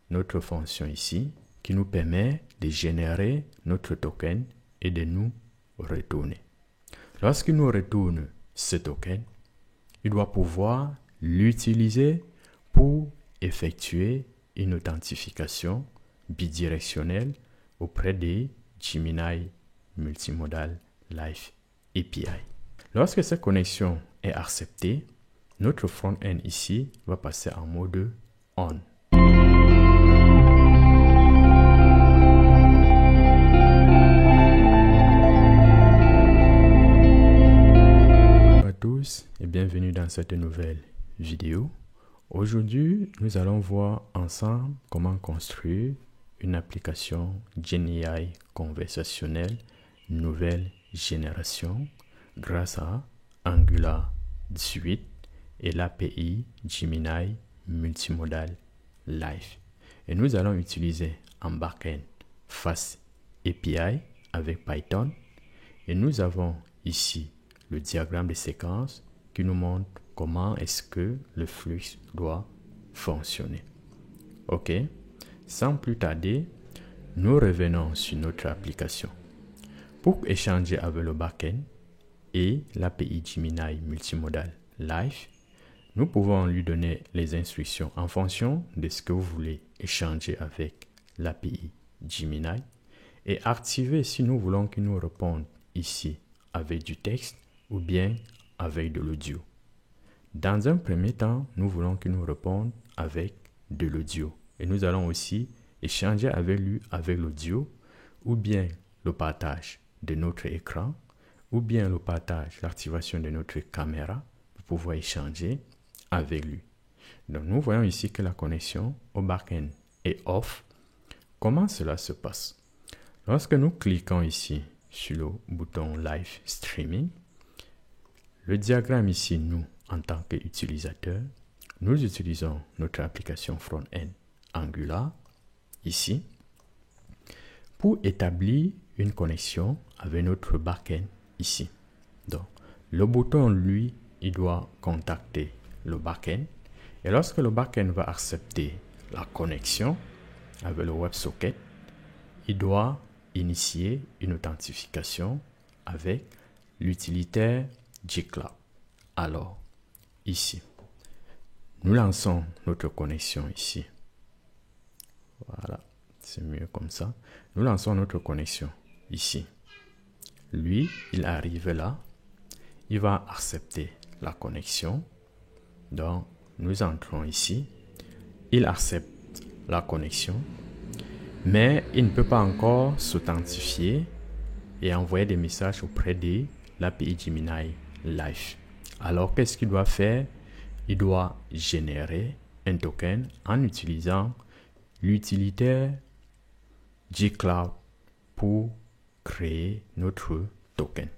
notre fonction ici qui nous permet de générer notre token et de nous retourner. Lorsqu'il nous retourne ce token, il doit pouvoir l'utiliser pour effectuer une authentification bidirectionnelle auprès des Gemini Multimodal Live API. Lorsque cette connexion est acceptée, notre front-end ici va passer en mode on. Bonjour à tous et bienvenue dans cette nouvelle vidéo. Aujourd'hui, nous allons voir ensemble comment construire une application GenAI conversationnelle nouvelle génération grâce à Angular 18 et l'API Gemini Multimodal Live. Et nous allons utiliser en backend Fast API avec Python. Et nous avons ici le diagramme de séquence qui nous montre comment est-ce que le flux doit fonctionner. Ok, sans plus tarder, nous revenons sur notre application. Pour échanger avec le backend et l'API Gemini Multimodal Live, nous pouvons lui donner les instructions en fonction de ce que vous voulez échanger avec l'API Gemini et activer si nous voulons qu'il nous réponde ici avec du texte ou bien avec de l'audio. Dans un premier temps, nous voulons qu'il nous réponde avec de l'audio et nous allons aussi échanger avec lui avec l'audio ou bien le partage de notre écran ou bien le partage, l'activation de notre caméra pour pouvoir échanger avec lui. Donc nous voyons ici que la connexion au backend est off. Comment cela se passe? Lorsque nous cliquons ici sur le bouton Live Streaming, le diagramme ici, nous, en tant qu'utilisateur, nous utilisons notre application front-end Angular, ici, pour établir une connexion avec notre backend, ici. Donc, le bouton, lui, il doit contacter le backend. Et lorsque le backend va accepter la connexion avec le WebSocket, il doit initier une authentification avec l'utilitaire gCloud. Alors, ici, nous lançons notre connexion ici. Voilà, c'est mieux comme ça. Nous lançons notre connexion ici. Lui, il arrive là. Il va accepter la connexion. Donc, nous entrons ici. Il accepte la connexion. Mais il ne peut pas encore s'authentifier et envoyer des messages auprès de l'API Gemini Live. Alors, qu'est-ce qu'il doit faire? Il doit générer un token en utilisant l'utilitaire gCloud pour créer notre token.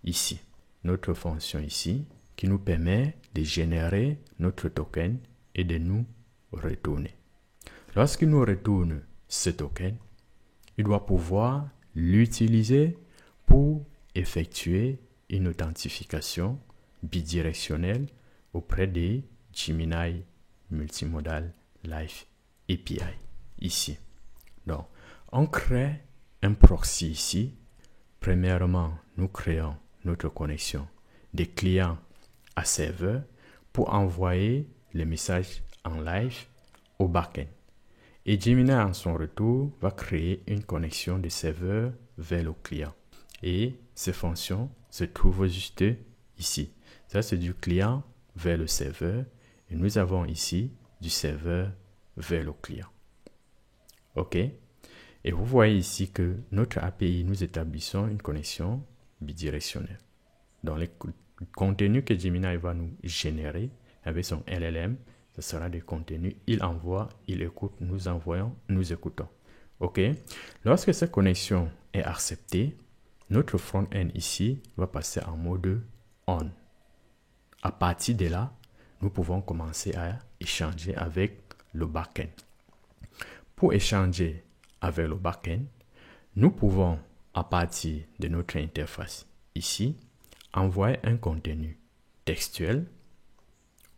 Ici, notre fonction ici qui nous permet de générer notre token et de nous retourner. Lorsqu'il nous retourne ce token, il doit pouvoir l'utiliser pour effectuer une authentification bidirectionnelle auprès des Gemini Multimodal Live API ici. Donc, on crée un proxy ici. Premièrement, nous créons notre connexion des clients à serveur pour envoyer les messages en live au backend. Et Gemini, en son retour, va créer une connexion de serveur vers le client. Et ces fonctions se trouvent juste ici. Ça, c'est du client vers le serveur. Et nous avons ici du serveur vers le client. OK? Et vous voyez ici que notre API, nous établissons une connexion bidirectionnelle. Dans les contenus que Gemini va nous générer avec son LLM, ce sera des contenus, il envoie, il écoute, nous envoyons, nous écoutons. OK? Lorsque cette connexion est acceptée, notre front-end ici va passer en mode on. À partir de là, nous pouvons commencer à échanger avec le backend. Pour échanger avec le backend, nous pouvons, à partir de notre interface ici, envoyer un contenu textuel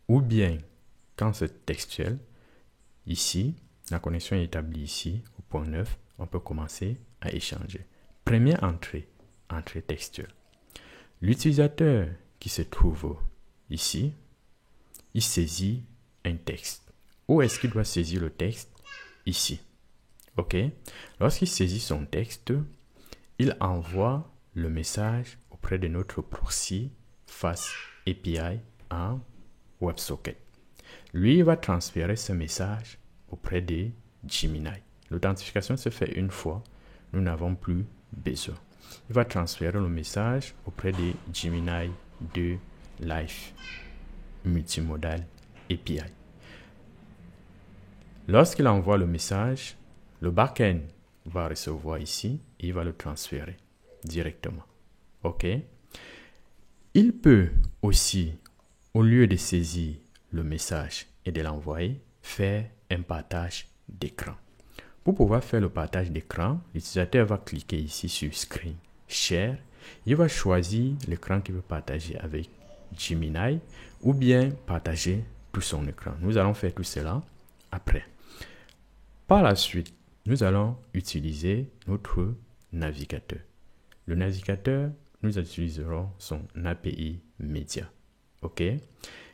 ou bien, quand c'est textuel, ici, La connexion est établie ici, au point 9. On peut commencer à échanger. Première entrée, entrée textuelle. L'utilisateur qui se trouve ici, il saisit un texte. Où est-ce qu'il doit saisir le texte? Ici. OK? Lorsqu'il saisit son texte, il envoie le message auprès de notre proxy face API en WebSocket. Lui, il va transférer ce message auprès de Gemini. L'authentification se fait une fois, nous n'avons plus besoin. Il va transférer le message auprès de Gemini 2 Live Multimodal API. Lorsqu'il envoie le message, le backend va recevoir ici et il va le transférer directement. OK? Il peut aussi, au lieu de saisir le message et de l'envoyer, faire un partage d'écran. Pour pouvoir faire le partage d'écran, l'utilisateur va cliquer ici sur Screen Share. Il va choisir l'écran qu'il veut partager avec Gemini ou bien partager tout son écran. Nous allons faire tout cela après. Par la suite, nous allons utiliser notre navigateur. Le navigateur, nous utiliserons son API Media. OK?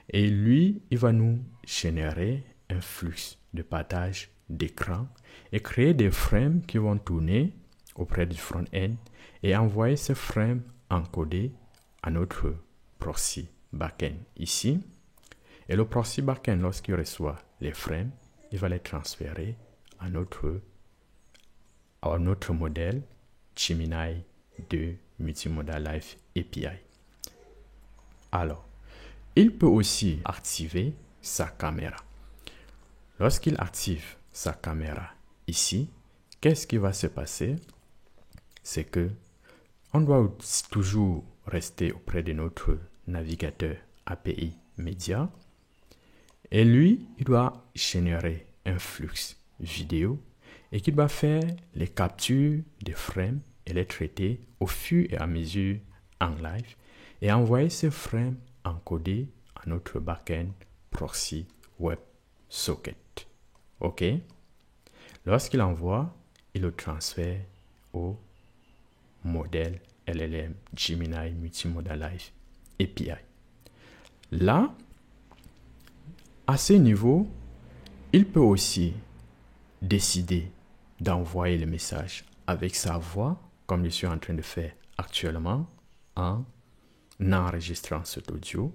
Et lui, il va nous générer un flux de partage d'écran et créer des frames qui vont tourner auprès du front-end et envoyer ces frames encodés à notre proxy backend ici. Et le proxy backend, lorsqu'il reçoit les frames, il va les transférer à notre modèle Gemini 2 Multimodal Live API. Alors, il peut aussi activer sa caméra. Lorsqu'il active sa caméra ici, qu'est-ce qui va se passer? C'est que on doit toujours rester auprès de notre navigateur API Media et lui, il doit générer un flux vidéo et qu'il va faire les captures des frames et les traiter au fur et à mesure en live et envoyer ces frames encodés à notre backend proxy WebSocket. OK? Lorsqu'il envoie, il le transfère au modèle LLM Gemini Multimodal Live API. Là, à ce niveau, il peut aussi décider d'envoyer le message avec sa voix, comme je suis en train de faire actuellement, en enregistrant cet audio.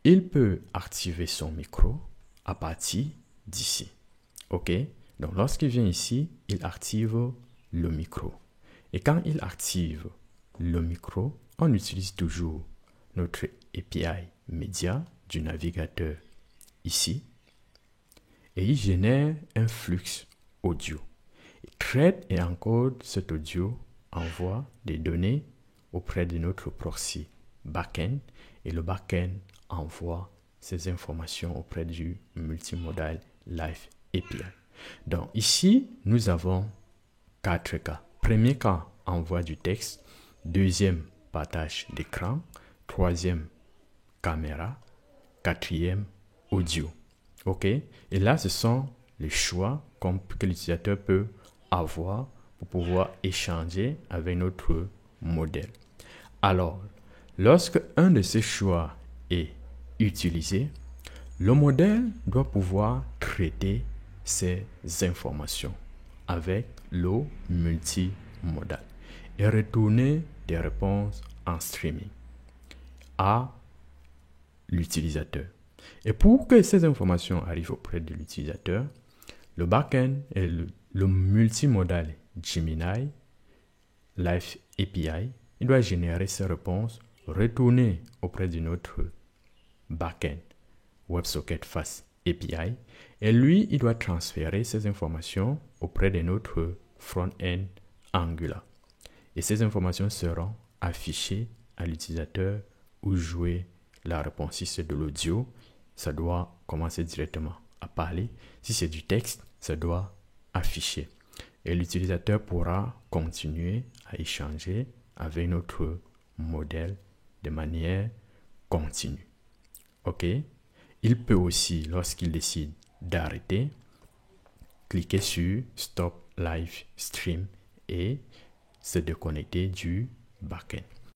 Il peut activer son micro à partir d'ici. OK? Donc, lorsqu'il vient ici, il active le micro. Et quand il active le micro, on utilise toujours notre API Media du navigateur ici. Et il génère un flux audio. Il traite et encode cet audio, envoie des données auprès de notre proxy backend et le backend envoie ces informations auprès du Multimodal Live API. Donc ici, nous avons 4 cas. Premier cas, envoi du texte. Deuxième, partage d'écran. Troisième, caméra. Quatrième, audio. OK? Et là, ce sont les choix que l'utilisateur peut avoir pour pouvoir échanger avec notre modèle. Alors, lorsque un de ces choix est utilisé, le modèle doit pouvoir traiter ces informations avec le multimodal et retourner des réponses en streaming à l'utilisateur. Et pour que ces informations arrivent auprès de l'utilisateur, le backend et le multimodal Gemini Live API, il doit générer ces réponses, retourner auprès de notre backend WebSocket Fast API, et lui, il doit transférer ces informations auprès de notre front-end Angular. Et ces informations seront affichées à l'utilisateur ou jouer la réponse. Si c'est de l'audio, ça doit commencer directement à parler. Si c'est du texte, ça doit afficher. Et l'utilisateur pourra continuer à échanger avec notre modèle de manière continue. OK? Il peut aussi, lorsqu'il décide d'arrêter, cliquer sur Stop Live Stream et se déconnecter du backend.